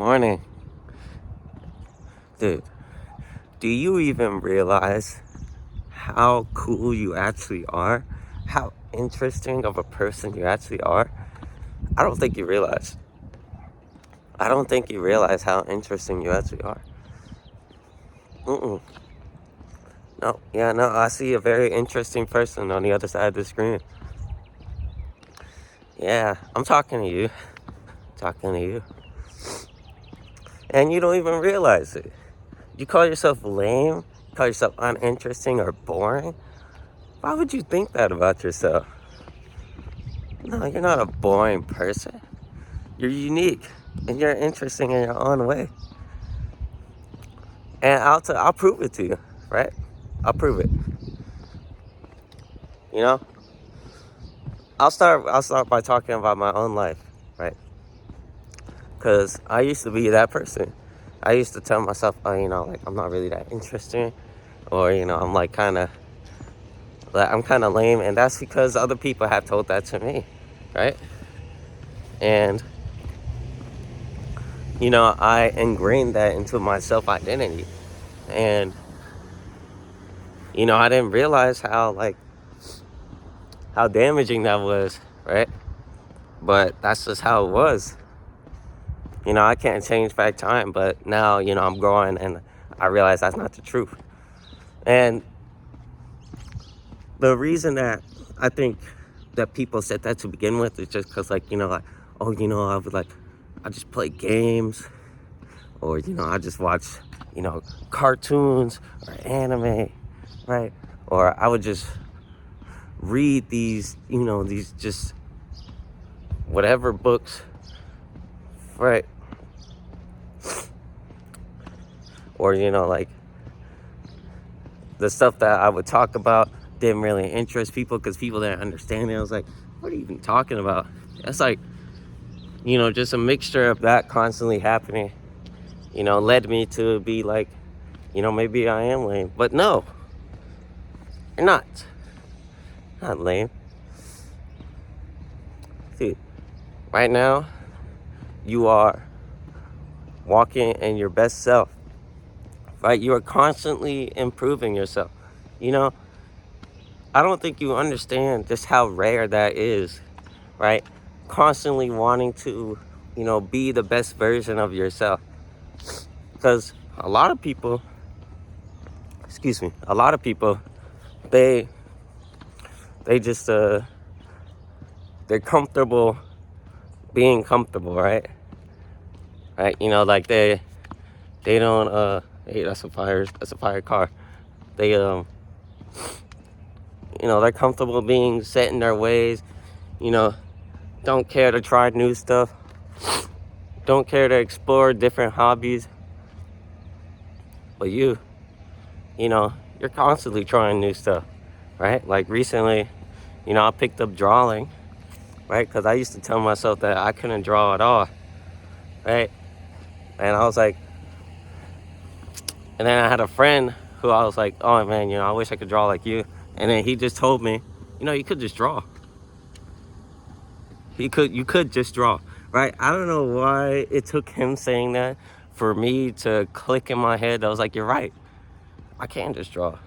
morning. Dude, do you even realize how cool you actually are? How interesting of a person you actually are? I don't think you realize. I don't think you realize how interesting you actually are. Mm-mm. No, I see a very interesting person on the other side of the screen. Yeah, I'm talking to you. Talking to you. And you don't even realize it. You call yourself lame? You call yourself uninteresting or boring? Why would you think that about yourself? No, you're not a boring person. You're unique and you're interesting in your own way. And I'll prove it to you, right? I'll prove it. You know, I'll start by talking about my own life, right? Because I used to be that person. I used to tell myself, oh, like I'm not really that interesting, or I'm like I'm kind of lame, and that's because other people have told that to me, right? And I ingrained that into my self identity, and I didn't realize how damaging that was, right? But that's just how it was. I can't change back time, but now, I'm growing and I realize that's not the truth. And the reason that I think that people said that to begin with is just because, I just play games, or, I just watch, cartoons or anime, right? Or I would just read these just whatever books, right? Or, the stuff that I would talk about didn't really interest people because people didn't understand it. I was like, what are you even talking about? It's like, just a mixture of that constantly happening, led me to be like, maybe I am lame. But no, you're not. Not lame. See, right now, you are walking in your best self, right? You are constantly improving yourself. I don't think you understand just how rare that is, right? Constantly wanting to, be the best version of yourself. Because a lot of people, they just, they're comfortable being comfortable, right? Right? Like they don't, hey, that's a fire car. They, they're comfortable being set in their ways, don't care to try new stuff, don't care to explore different hobbies. But you're constantly trying new stuff, right? Like recently, I picked up drawing, right? Because I used to tell myself that I couldn't draw at all, right? And I was like, and then I had a friend who I was like, oh man, I wish I could draw like you. And then he just told me, you could just draw. You could just draw, right? I don't know why it took him saying that for me to click in my head. I was like, you're right. I can just draw.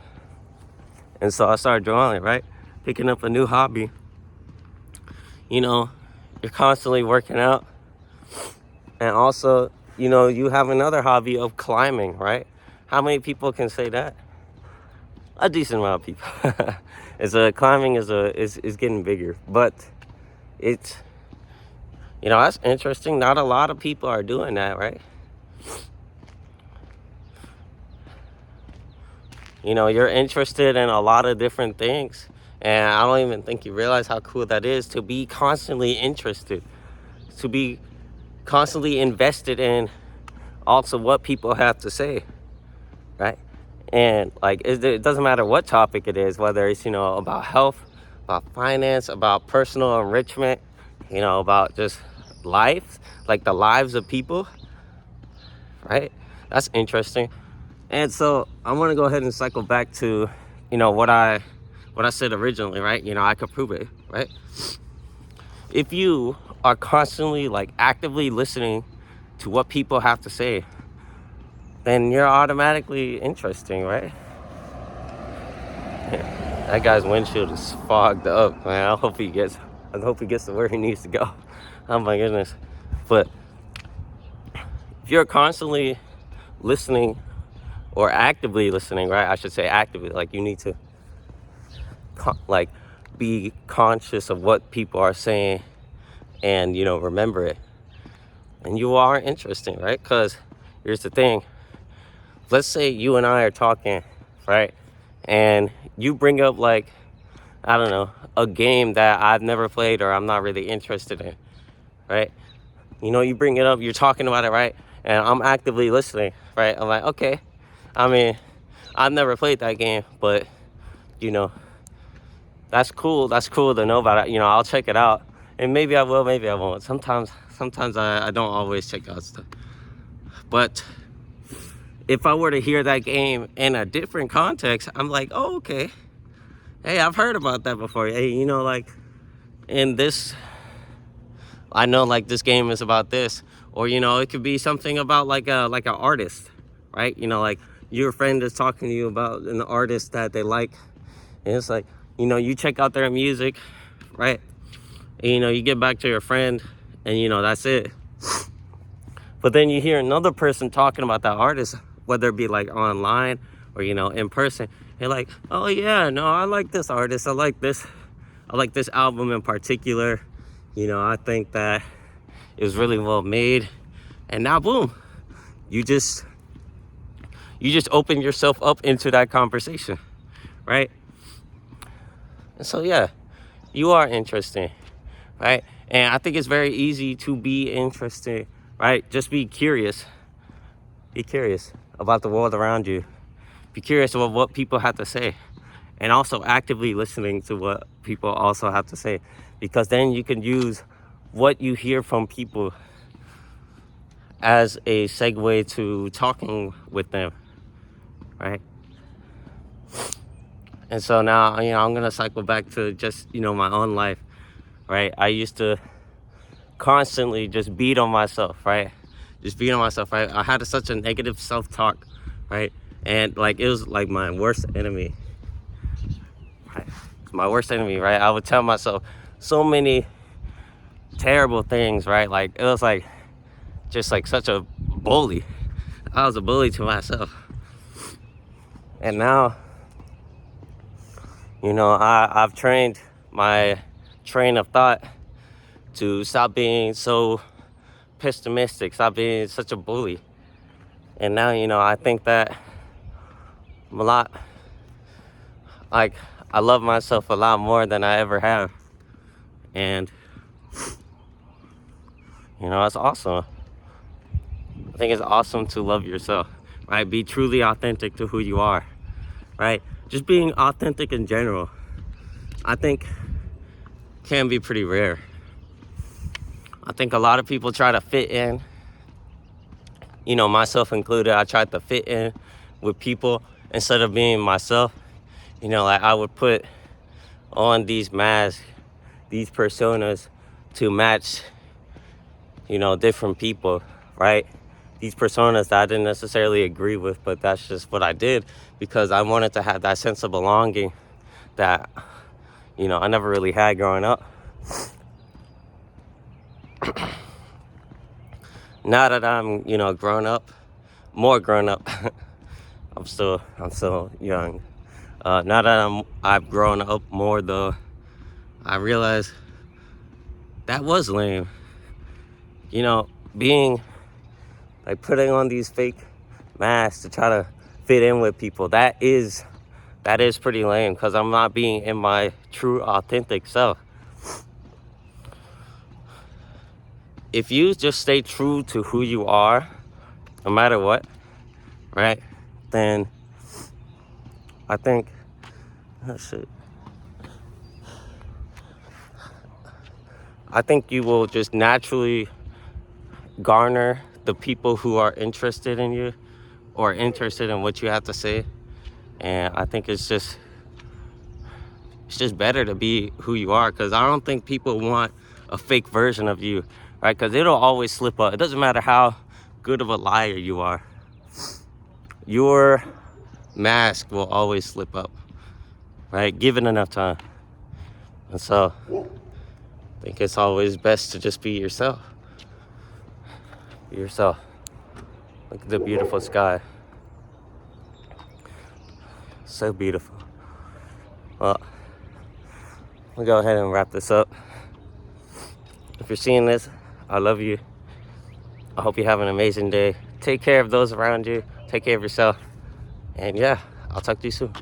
And so I started drawing, right? Picking up a new hobby. You're constantly working out. And also, you have another hobby of climbing, right? How many people can say that? A decent amount of people. Climbing is getting bigger, but it's that's interesting. Not a lot of people are doing that, right? You're interested in a lot of different things, and I don't even think you realize how cool that is to be constantly interested, to be constantly invested in also what people have to say, right? And like it doesn't matter what topic it is, whether it's about health, about finance, about personal enrichment, about just life, like the lives of people, right? That's interesting. And so I want to go ahead and cycle back to what I said originally, right? I could prove it, right? If you are constantly like actively listening to what people have to say, then you're automatically interesting, right? That guy's windshield is fogged up, man. I hope he gets to where he needs to go. Oh my goodness. But if you're constantly listening, or actively listening, right? I should say actively, like you need to like be conscious of what people are saying and, you know, remember it. And you are interesting, right? Because here's the thing. Let's say you and I are talking, right? And you bring up, like, I don't know, a game that I've never played or I'm not really interested in, right? You know, you bring it up, you're talking about it, right? And I'm actively listening, right? I'm like, okay, I mean, I've never played that game, but, you know, that's cool. That's cool to know about it. You know, I'll check it out. And maybe I will, maybe I won't. Sometimes I don't always check out stuff. But if I were to hear that game in a different context, I'm like, oh, okay. Hey, I've heard about that before. Hey, you know, like, in this, I know, like, this game is about this. Or, you know, it could be something about, like an artist, right? You know, like, your friend is talking to you about an artist that they like. And it's like, you know, you check out their music, right? And, you know, you get back to your friend and, you know, that's it. But then you hear another person talking about that artist, whether it be like online or, you know, in person. You're like, oh yeah, no, I like this artist. I like this album in particular. You know, I think that it was really well made. And now, boom, you just open yourself up into that conversation, right? And so, yeah, you are interesting, right? And I think it's very easy to be interested, right? Just be curious. Be curious about the world around you. Be curious about what people have to say. And also actively listening to what people also have to say. Because then you can use what you hear from people as a segue to talking with them, right? And so now, you know, I'm going to cycle back to just, you know, my own life, right? I used to constantly just beat on myself, right? Just beat on myself, right? I had such a negative self-talk, right? And, like, it was like my worst enemy, right? My worst enemy, right? I would tell myself so many terrible things, right? Like, it was like just like such a bully. I was a bully to myself. And now, you know, I've trained my train of thought to stop being so pessimistic, stop being such a bully. And now, you know, I think that I'm a lot, like, I love myself a lot more than I ever have. And, you know, it's awesome. I think it's awesome to love yourself, right? Be truly authentic to who you are, right? Just being authentic in general, I think, can be pretty rare. I think a lot of people try to fit in, you know, myself included. I tried to fit in with people instead of being myself. You know, like, I would put on these masks, these personas to match, you know, different people, right? These personas that I didn't necessarily agree with, but that's just what I did because I wanted to have that sense of belonging that, you know, I never really had growing up. Now that I'm, you know, grown up, more grown up, I'm still young. Now that I've grown up more though, I realize that was lame. You know, being like putting on these fake masks to try to fit in with people, that is pretty lame because I'm not being in my true authentic self. If you just stay true to who you are, no matter what, right, then I think, oh shit, I think you will just naturally garner the people who are interested in you or interested in what you have to say. And I think it's just better to be who you are, because I don't think people want a fake version of you, right? Because it'll always slip up. It doesn't matter how good of a liar you are, your mask will always slip up, right? Given enough time. And so I think it's always best to just be yourself. Be yourself. Look at the beautiful sky. So beautiful. Well, we'll go ahead and wrap this up. If you're seeing this, I love you. I hope you have an amazing day. Take care of those around you. Take care of yourself. And yeah, I'll talk to you soon.